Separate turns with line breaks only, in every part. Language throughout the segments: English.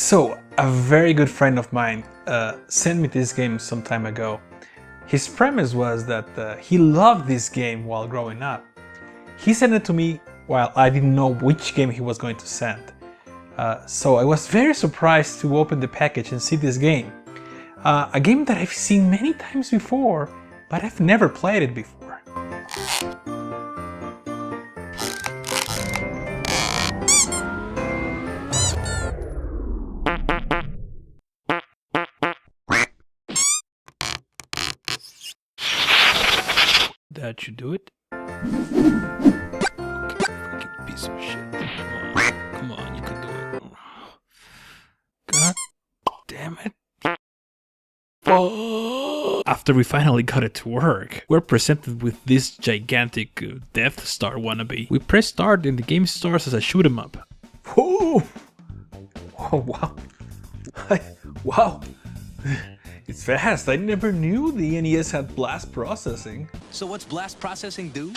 So, a very good friend of mine sent me this game some time ago. His premise was that he loved this game while growing up. He sent it to me while I didn't know which game he was going to send. So I was very surprised to open the package and see this game. A game that I've seen many times before, but I've never played it before. That should do it. Okay, freaking piece of shit. Come on, you can do it. God damn it. Oh. After we finally got it to work, we're presented with this gigantic Death Star wannabe. We press start and the game starts as a shoot 'em up. Whoa! Oh, wow. Wow. It's fast. I never knew the NES had blast processing.
So what's blast processing do?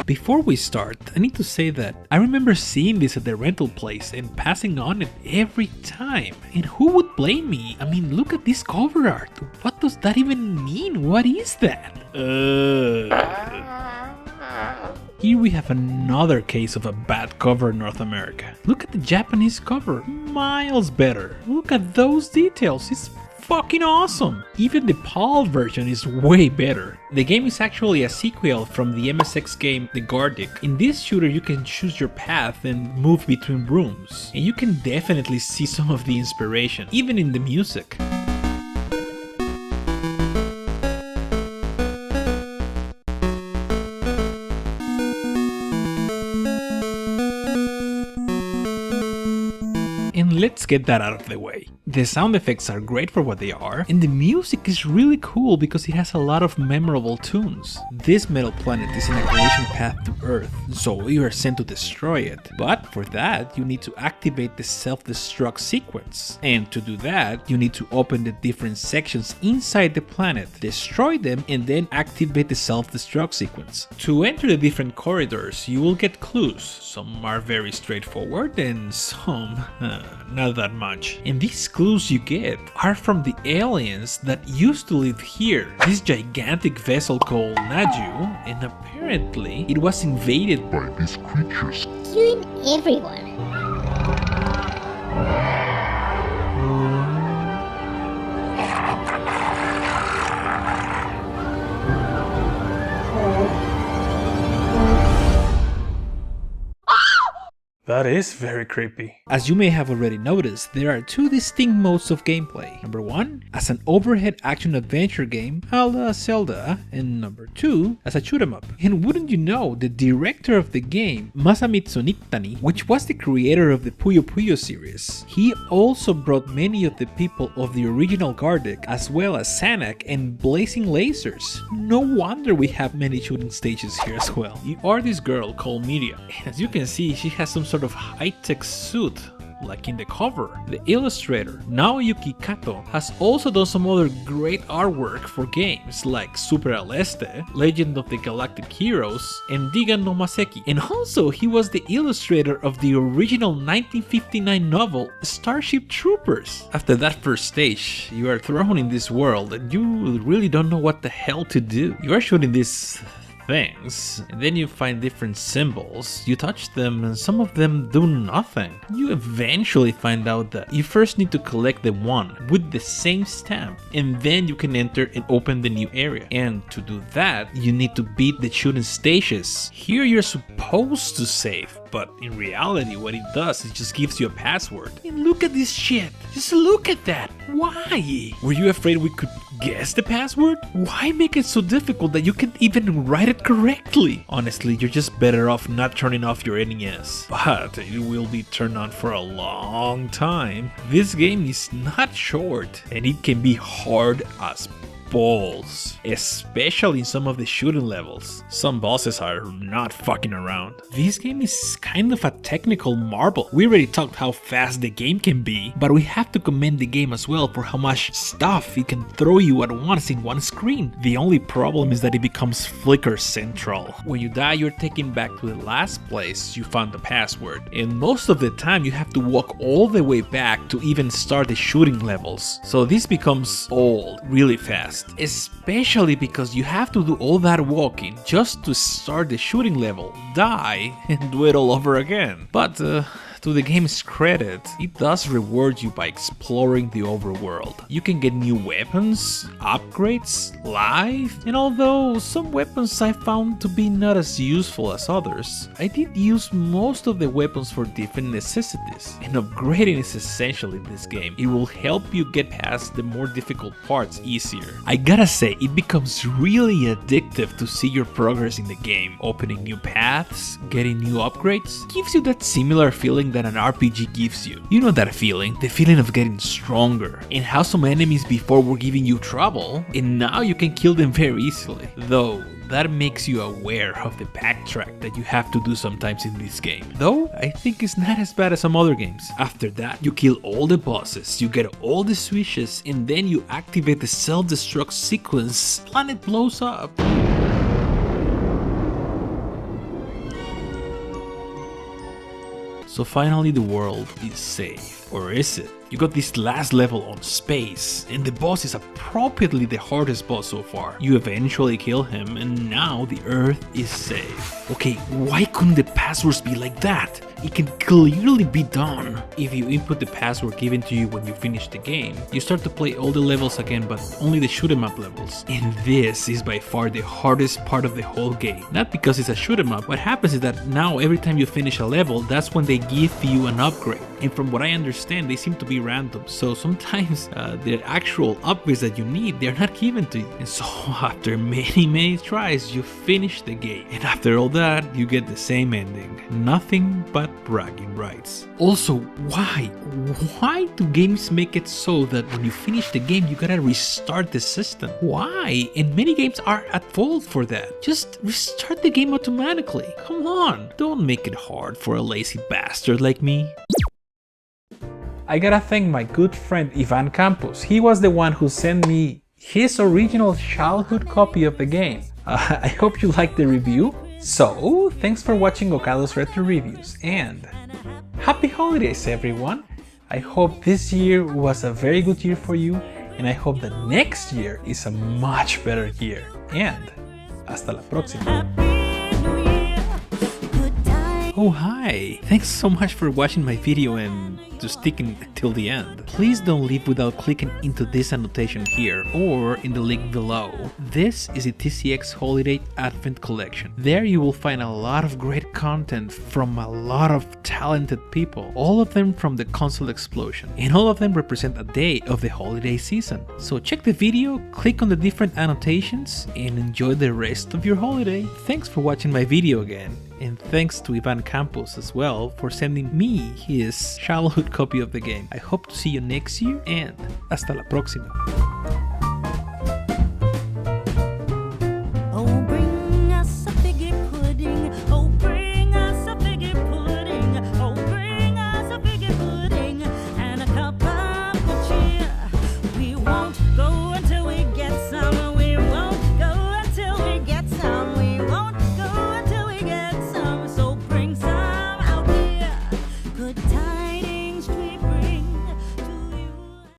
Before we start, I need to say that I remember seeing this at the rental place and passing on it every time. And who would blame me? I mean, look at this cover art. What does that even mean? What is that? Here we have another case of a bad cover in North America. Look at the Japanese cover. Miles better. Look at those details. It's fucking awesome. Even the PAL version is way better. The game is actually a sequel from the MSX game The Gardic. In this shooter you can choose your path and move between rooms. And you can definitely see some of the inspiration, even in the music. And let's get that out of the way. The sound effects are great for what they are, and the music is really cool because it has a lot of memorable tunes. This metal planet is in a collision path to Earth, so you are sent to destroy it. But for that, you need to activate the self-destruct sequence. And to do that, you need to open the different sections inside the planet, destroy them, and then activate the self-destruct sequence. To enter the different corridors, you will get clues. Some are very straightforward and some not that much. And these clues you get are from the aliens that used to live here. This gigantic vessel called Naju, and apparently it was invaded by these creatures.
Killing everyone.
That is very creepy. As you may have already noticed, there are two distinct modes of gameplay. Number one, as an overhead action-adventure game, a la Zelda, and number two, as a shoot-em-up. And wouldn't you know, the director of the game, Masamitsu Nittani, which was the creator of the Puyo Puyo series, he also brought many of the people of the original Gardic, as well as Sanak and Blazing Lasers. No wonder we have many shooting stages here as well. You are this girl called Miria, and as you can see, she has some sort of high-tech suit, like in the cover. The illustrator, Naoyuki Kato, has also done some other great artwork for games like Super Aleste, Legend of the Galactic Heroes, and Digan no Maseki. And also, he was the illustrator of the original 1959 novel Starship Troopers. After that first stage, you are thrown in this world and you really don't know what the hell to do. You are shooting these things, and then you find different symbols, you touch them and some of them do nothing. You eventually find out that you first need to collect the one with the same stamp, and then you can enter and open the new area. And to do that, you need to beat the shooting stages. Here you're supposed to save, but in reality what it does is just gives you a password. And look at this shit, just look at that. Why? Were you afraid we could guess the password? Why make it so difficult that you can't even write it correctly? Honestly, you're just better off not turning off your NES. But it will be turned on for a long time. This game is not short and it can be hard as balls, especially in some of the shooting levels. Some bosses are not fucking around. This game is kind of a technical marvel. We already talked how fast the game can be, but we have to commend the game as well for how much stuff it can throw you at once in one screen. The only problem is that it becomes flicker central. When you die, you're taken back to the last place you found the password, and most of the time you have to walk all the way back to even start the shooting levels. So this becomes old really fast, especially because you have to do all that walking just to start the shooting level, die, and do it all over again. But to the game's credit, it does reward you by exploring the overworld. You can get new weapons, upgrades, life, and although some weapons I found to be not as useful as others, I did use most of the weapons for different necessities, and upgrading is essential in this game. It will help you get past the more difficult parts easier. I gotta say, it becomes really addictive to see your progress in the game, opening new paths, getting new upgrades. It gives you that similar feeling that an RPG gives you. You know that feeling, the feeling of getting stronger, and how some enemies before were giving you trouble, and now you can kill them very easily. Though, that makes you aware of the backtrack that you have to do sometimes in this game. Though, I think it's not as bad as some other games. After that, you kill all the bosses, you get all the switches, and then you activate the self-destruct sequence. Planet blows up. So finally the world is safe. Or is it? You got this last level on space, and the boss is appropriately the hardest boss so far. You eventually kill him, and now the Earth is safe. Okay, why couldn't the passwords be like that? It can clearly be done. If you input the password given to you when you finish the game, you start to play all the levels again, but only the shoot 'em up levels. And this is by far the hardest part of the whole game. Not because it's a shoot 'em up. What happens is that now every time you finish a level, that's when they give you an upgrade. And from what I understand, they seem to be random. So sometimes the actual upgrades that you need, they're not given to you. And so after many tries, you finish the game. And after all that, you get the same ending. Nothing but bragging rights. Also, why? Why do games make it so that when you finish the game, you gotta restart the system? Why? And many games are at fault for that. Just restart the game automatically. Come on, don't make it hard for a lazy bastard like me. I gotta thank my good friend Ivan Campos. He was the one who sent me his original childhood copy of the game. I hope you liked the review. So, thanks for watching Gokado's Retro Reviews, and happy holidays everyone! I hope this year was a very good year for you, and I hope that next year is a much better year. And hasta la próxima! Oh hi! Thanks so much for watching my video and to sticking till the end. Please don't leave without clicking into this annotation here or in the link below. This is the TCX Holiday Advent Collection. There you will find a lot of great content from a lot of talented people, all of them from the console explosion, and all of them represent a day of the holiday season. So check the video, click on the different annotations, and enjoy the rest of your holiday. Thanks for watching my video again. And thanks to Ivan Campos as well for sending me his childhood copy of the game. I hope to see you next year, and hasta la próxima.